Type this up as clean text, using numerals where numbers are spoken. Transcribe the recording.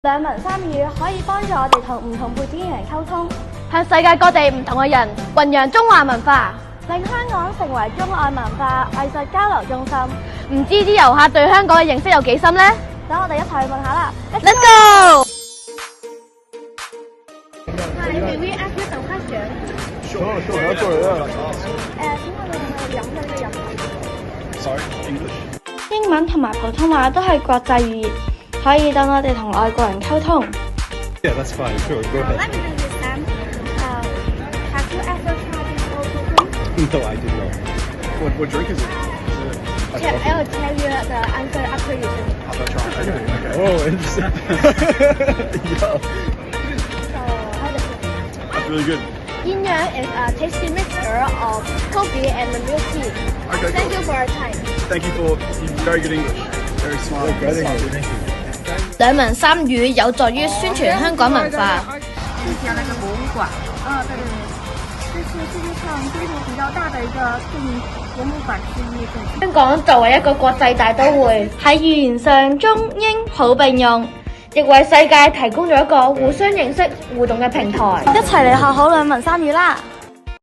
兩文三語可以幫助我哋同唔同背景嘅人溝通，向世界各地唔同嘅人弘揚中華文化，令香港成為中外文化藝術交流中心。唔知啲遊客對香港嘅認識有幾深呢？等我哋一齊去問下啦。Let's go！ Can we ask you some questions？ Sure，我要做嘢啦。請問你係飲嘅飲品 Sorry, English。英文同埋普通話都係國際語言，可以等我哋同外國人溝通。Yeah, that's fine. Sure, go ahead. Let me do this then. Have you ever tried this local drink? No, I did not. What drink is it? I will tell you the answer after you drink. I'll try. Okay. Oh, interesting. Yeah. So, how does it? That's really good. Yin Yang is a tasty mixture of coffee and milk tea. Okay, Thank cool. you for your time. Thank you for very good English. Very smart. Great English. Thank you. 兩文三語有助於宣傳香港文化。之前那个博物馆。对对对，这是世界上规模比較大的一個著名博物館之一。香港作為一個國際大都會，喺語言上中英普並用，亦為世界提供咗一個互相認識、互動嘅平台。一齊嚟學好兩文三語啦！